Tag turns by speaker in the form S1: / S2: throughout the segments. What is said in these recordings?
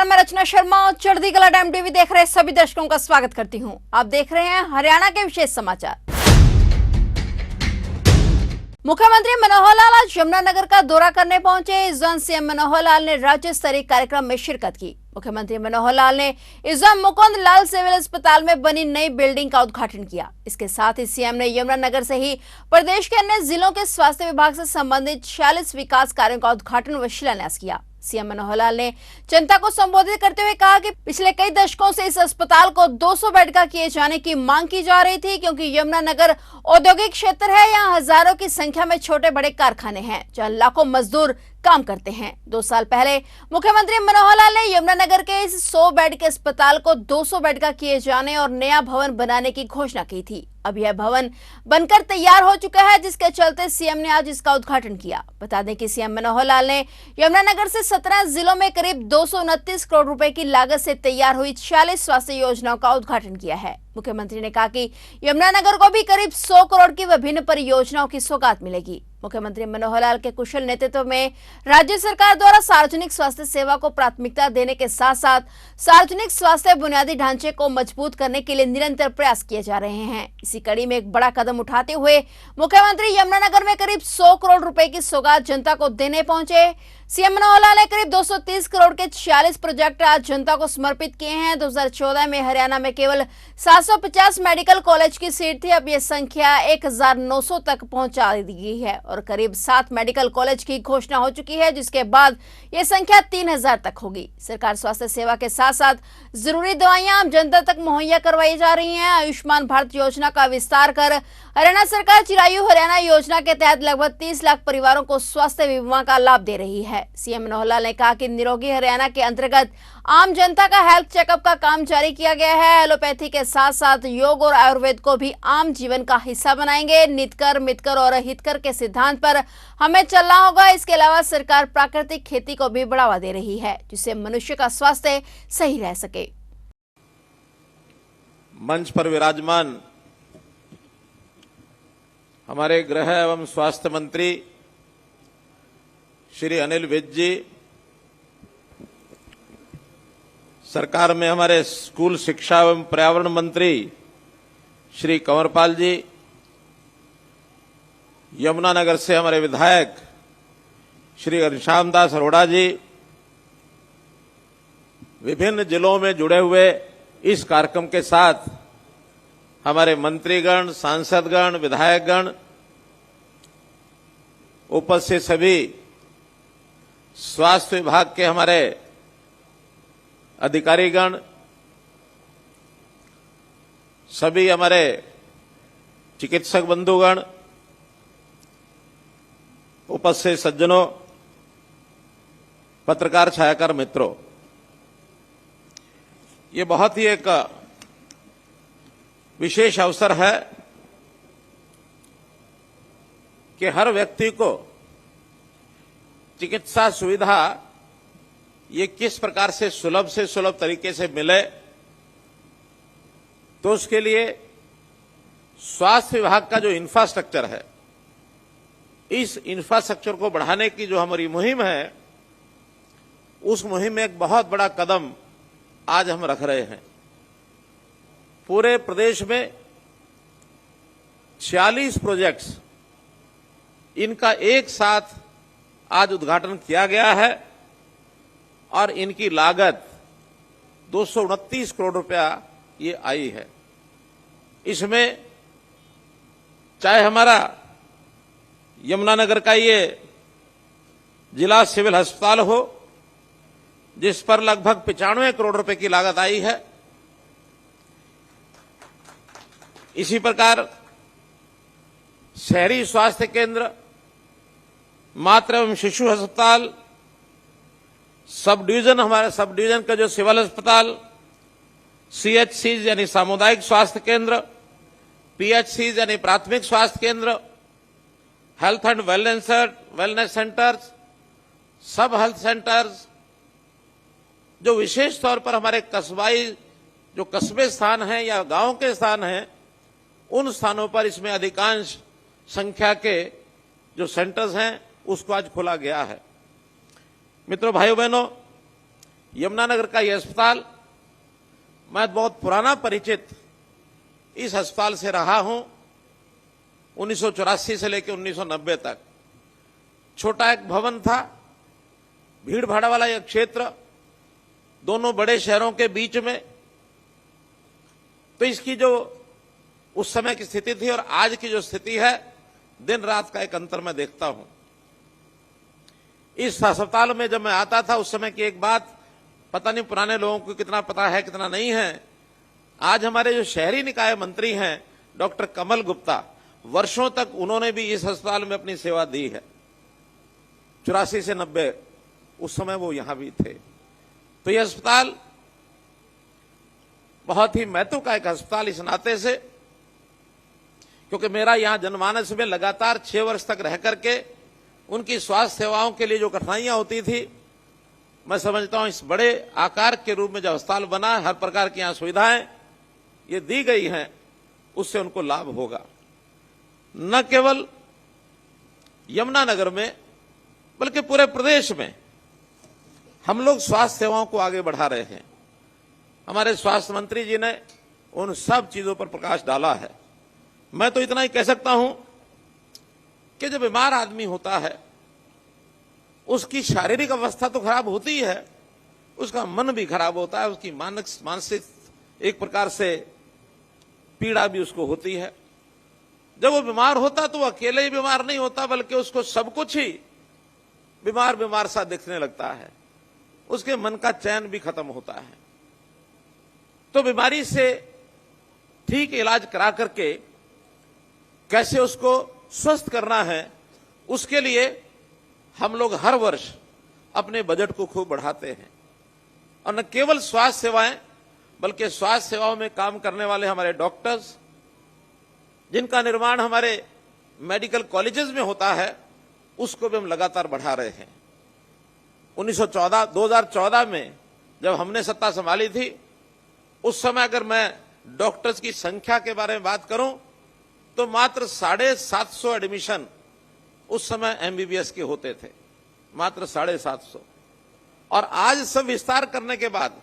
S1: नमस्कार, मैं रचना शर्मा और चढ़ती कला टाइम टीवी देख रहे सभी दर्शकों का स्वागत करती हूं। आप देख रहे हैं हरियाणा के विशेष समाचार। मुख्यमंत्री मनोहर लाल आज यमुनानगर का दौरा करने पहुंचे। इस दौरान सीएम मनोहर लाल ने राज्य स्तरीय कार्यक्रम में शिरकत की। मुख्यमंत्री मनोहर लाल ने इस दौरान मुकुंद लाल सिविल अस्पताल में बनी नई बिल्डिंग का उद्घाटन किया। इसके साथ ही सीएम ने यमुनानगर से ही प्रदेश के अन्य जिलों के स्वास्थ्य विभाग से संबंधित 46 विकास कार्यों का उद्घाटन व शिलान्यास किया। सीएम मनोहर लाल ने जनता को संबोधित करते हुए कहा कि पिछले कई दशकों से इस अस्पताल को 200 बेड का किए जाने की मांग की जा रही थी, क्योंकि यमुनानगर औद्योगिक क्षेत्र है। यहाँ हजारों की संख्या में छोटे बड़े कारखाने हैं जहाँ लाखों मजदूर काम करते हैं। 2 साल पहले मुख्यमंत्री मनोहर लाल ने यमुनानगर के इस 100 बेड के अस्पताल को 200 बेड का किए जाने और नया भवन बनाने की घोषणा की थी। अब यह भवन बनकर तैयार हो चुका है, जिसके चलते सीएम ने आज इसका उद्घाटन किया। बता दें कि सीएम मनोहर लाल ने यमुनानगर से 17 जिलों में करीब 229 करोड़ रुपए की लागत से तैयार हुई 46 स्वास्थ्य योजनाओं का उद्घाटन किया है। मुख्यमंत्री ने कहा कि यमुनानगर को भी करीब 100 करोड़ की विभिन्न परियोजनाओं की सौगात मिलेगी। मुख्यमंत्री मनोहर लाल के कुशल नेतृत्व में राज्य सरकार द्वारा सार्वजनिक स्वास्थ्य सेवा को प्राथमिकता देने के साथ साथ सार्वजनिक स्वास्थ्य बुनियादी ढांचे को मजबूत करने के लिए निरंतर प्रयास किए जा रहे हैं। इसी कड़ी में एक बड़ा कदम उठाते हुए मुख्यमंत्री यमुनानगर में करीब 100 करोड़ रुपए की सौगात जनता को देने पहुंचे। सीएम मनोहर लाल ने करीब 230 करोड़ के 46 प्रोजेक्ट आज जनता को समर्पित किए हैं। 2014 में हरियाणा में केवल 750 मेडिकल कॉलेज की सीट थी, अब यह संख्या 1900 तक पहुंचा दी गई है और करीब 7 मेडिकल कॉलेज की घोषणा हो चुकी है, जिसके बाद यह संख्या 3000 तक होगी। सरकार स्वास्थ्य सेवा के साथ साथ जरूरी दवाइयां आम जनता तक मुहैया करवाई जा रही हैं। आयुष्मान भारत योजना का विस्तार कर हरियाणा सरकार चिरायु हरियाणा योजना के तहत लगभग 30 लाख परिवारों को स्वास्थ्य बीमा का लाभ दे रही है। सीएम मनोहर लाल ने कहा कि निरोगी हरियाणा के अंतर्गत आम जनता का हेल्थ चेकअप का काम जारी किया गया है। एलोपैथी के साथ साथ योग और आयुर्वेद को भी आम जीवन का हिस्सा बनाएंगे। नितकर, मितकर और हितकर के सिद्धांत पर हमें चलना होगा। इसके अलावा सरकार प्राकृतिक खेती को भी बढ़ावा दे रही है, जिससे मनुष्य का स्वास्थ्य सही रह सके।
S2: मंच पर विराजमान हमारे गृह एवं स्वास्थ्य मंत्री श्री अनिल विज जी, सरकार में हमारे स्कूल शिक्षा एवं पर्यावरण मंत्री श्री कंवरपाल जी, यमुनानगर से हमारे विधायक श्री घनश्याम दास अरोड़ा जी, विभिन्न जिलों में जुड़े हुए इस कार्यक्रम के साथ हमारे मंत्रीगण, सांसदगण, विधायकगण, उपस्थित सभी स्वास्थ्य विभाग के हमारे अधिकारीगण, सभी हमारे चिकित्सक बंधुगण, उपस्थित सज्जनों, पत्रकार छायाकार मित्रों, ये बहुत ही एक विशेष अवसर है कि हर व्यक्ति को चिकित्सा सुविधा ये किस प्रकार से सुलभ तरीके से मिले, तो उसके लिए स्वास्थ्य विभाग का जो इंफ्रास्ट्रक्चर है, इस इंफ्रास्ट्रक्चर को बढ़ाने की जो हमारी मुहिम है, उस मुहिम में एक बहुत बड़ा कदम आज हम रख रहे हैं। पूरे प्रदेश में 46 प्रोजेक्ट्स, इनका एक साथ आज उद्घाटन किया गया है और इनकी लागत 229 करोड़ रुपया ये आई है। इसमें चाहे हमारा यमुनानगर का ये जिला सिविल अस्पताल हो, जिस पर लगभग 95 करोड़ रुपए की लागत आई है, इसी प्रकार शहरी स्वास्थ्य केंद्र, मातृ एवं शिशु अस्पताल, सब डिवीजन, हमारे सब डिवीजन का जो सिविल अस्पताल, सीएचसी यानी सामुदायिक स्वास्थ्य केंद्र, पीएचसी यानी प्राथमिक स्वास्थ्य केंद्र, हेल्थ एंड वेलनेस सेंटर्स, सब हेल्थ सेंटर्स, जो विशेष तौर पर हमारे कस्बाई जो कस्बे स्थान हैं या गांव के स्थान हैं, उन स्थानों पर इसमें अधिकांश संख्या के जो सेंटर्स हैं उसको आज खोला गया है। मित्रों, भाइयों बहनों, यमुनानगर का यह अस्पताल, मैं बहुत पुराना परिचित इस अस्पताल से रहा हूं। 1984 से लेकर 1990 तक छोटा एक भवन था, भीड़ भाड़ वाला यह क्षेत्र, दोनों बड़े शहरों के बीच में। तो इसकी जो उस समय की स्थिति थी और आज की जो स्थिति है, दिन रात का एक अंतर मैं देखता हूं। इस अस्पताल में जब मैं आता था उस समय की एक बात, पता नहीं पुराने लोगों को कितना पता है कितना नहीं है, आज हमारे जो शहरी निकाय मंत्री हैं डॉक्टर कमल गुप्ता, वर्षों तक उन्होंने भी इस अस्पताल में अपनी सेवा दी है। 84 से 90 उस समय वो यहां भी थे। तो यह अस्पताल बहुत ही महत्व का एक अस्पताल इस नाते से, क्योंकि मेरा यहां जनमानस में लगातार 6 वर्ष तक रह करके उनकी स्वास्थ्य सेवाओं के लिए जो कठिनाइयां होती थी, मैं समझता हूं इस बड़े आकार के रूप में जो अस्पताल बना, हर प्रकार की यहां सुविधाएं ये दी गई हैं, उससे उनको लाभ होगा। न केवल यमुनानगर में बल्कि पूरे प्रदेश में हम लोग स्वास्थ्य सेवाओं को आगे बढ़ा रहे हैं। हमारे स्वास्थ्य मंत्री जी ने उन सब चीजों पर प्रकाश डाला है। मैं तो इतना ही कह सकता हूं कि जब बीमार आदमी होता है उसकी शारीरिक अवस्था तो खराब होती है, उसका मन भी खराब होता है, उसकी मानसिक एक प्रकार से पीड़ा भी उसको होती है। जब वो बीमार होता तो वो अकेले ही बीमार नहीं होता, बल्कि उसको सब कुछ ही बीमार बीमार सा दिखने लगता है, उसके मन का चैन भी खत्म होता है। तो बीमारी से ठीक इलाज करा करके कैसे उसको स्वस्थ करना है, उसके लिए हम लोग हर वर्ष अपने बजट को खूब बढ़ाते हैं। और न केवल स्वास्थ्य सेवाएं, बल्कि स्वास्थ्य सेवाओं में काम करने वाले हमारे डॉक्टर्स, जिनका निर्माण हमारे मेडिकल कॉलेजेस में होता है, उसको भी हम लगातार बढ़ा रहे हैं। 2014 में जब हमने सत्ता संभाली थी, उस समय अगर मैं डॉक्टर्स की संख्या के बारे में बात करूं तो मात्र 750 एडमिशन उस समय एमबीबीएस के होते थे, मात्र 750। और आज सब विस्तार करने के बाद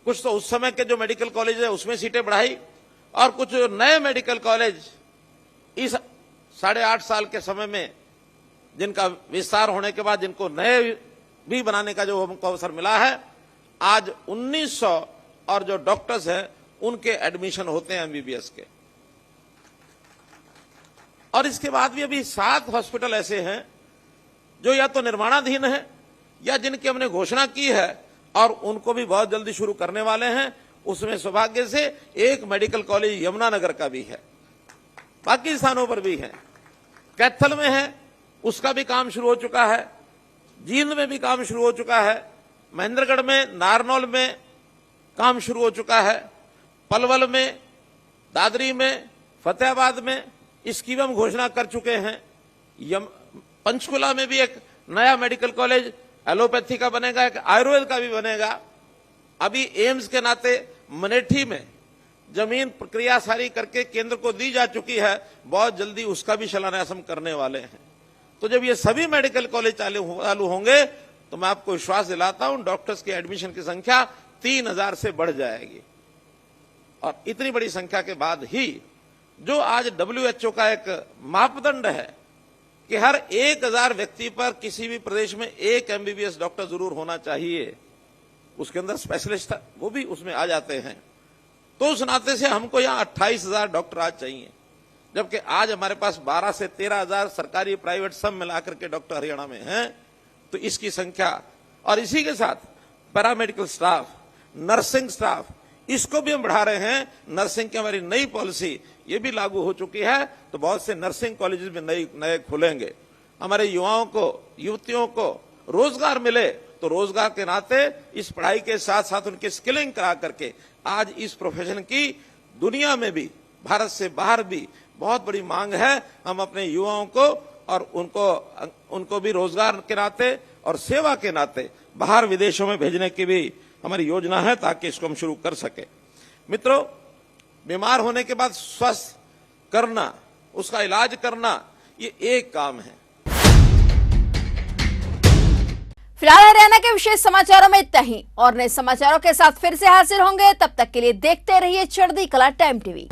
S2: कुछ तो उस समय के जो मेडिकल कॉलेज है उसमें सीटें बढ़ाई, और कुछ नए मेडिकल कॉलेज इस 8.5 साल के समय में जिनका विस्तार होने के बाद जिनको नए भी बनाने का जो हमको अवसर मिला है, आज 1900 और जो डॉक्टर्स हैं उनके एडमिशन होते हैं एमबीबीएस के। और इसके बाद भी अभी 7 हॉस्पिटल ऐसे हैं जो या तो निर्माणाधीन है या जिनकी हमने घोषणा की है और उनको भी बहुत जल्दी शुरू करने वाले हैं। उसमें सौभाग्य से एक मेडिकल कॉलेज यमुनानगर का भी है, बाकी स्थानों पर भी है। कैथल में है, उसका भी काम शुरू हो चुका है, जींद में भी काम शुरू हो चुका है, महेंद्रगढ़ में, नारनौल में काम शुरू हो चुका है, पलवल में, दादरी में, फतेहाबाद में इसकी भी हम घोषणा कर चुके हैं। पंचकुला में भी एक नया मेडिकल कॉलेज एलोपैथी का बनेगा, एक आयुर्वेद का भी बनेगा। अभी एम्स के नाते मनेठी में जमीन प्रक्रिया सारी करके केंद्र को दी जा चुकी है, बहुत जल्दी उसका भी शिलान्यास हम करने वाले हैं। तो जब ये सभी मेडिकल कॉलेज चालू होंगे तो मैं आपको विश्वास दिलाता हूं डॉक्टर्स की एडमिशन की संख्या 3000 से बढ़ जाएगी। और इतनी बड़ी संख्या के बाद ही जो आज WHO का एक मापदंड है कि हर 1000 व्यक्ति पर किसी भी प्रदेश में एक एमबीबीएस डॉक्टर जरूर होना चाहिए, उसके अंदर स्पेशलिस्ट वो भी उसमें आ जाते हैं। तो उस नाते से हमको यहाँ 28,000 डॉक्टर आज चाहिए, जबकि आज हमारे पास 12 से 13,000 सरकारी प्राइवेट सब मिलाकर के डॉक्टर हरियाणा में हैं। तो इसकी संख्या और इसी के साथ पैरामेडिकल स्टाफ, नर्सिंग स्टाफ, इसको भी हम बढ़ा रहे हैं। नर्सिंग की हमारी नई पॉलिसी ये भी लागू हो चुकी है, तो बहुत से नर्सिंग कॉलेजेस में नए खुलेंगे। हमारे युवाओं को, युवतियों को रोजगार मिले, तो रोजगार के नाते इस पढ़ाई के साथ साथ उनकी स्किलिंग करा करके आज इस प्रोफेशन की दुनिया में भी, भारत से बाहर भी बहुत बड़ी मांग है। हम अपने युवाओं को और उनको भी रोजगार के नाते और सेवा के नाते बाहर विदेशों में भेजने की भी हमारी योजना है, ताकि इसको हम शुरू कर सके। मित्रों, बीमार होने के बाद स्वस्थ करना, उसका इलाज करना, ये एक काम है।
S1: फिलहाल हरियाणा के विशेष समाचारों में इतना ही और नए समाचारों के साथ फिर से हाजिर होंगे। तब तक के लिए देखते रहिए चढ़ती कला टाइम टीवी।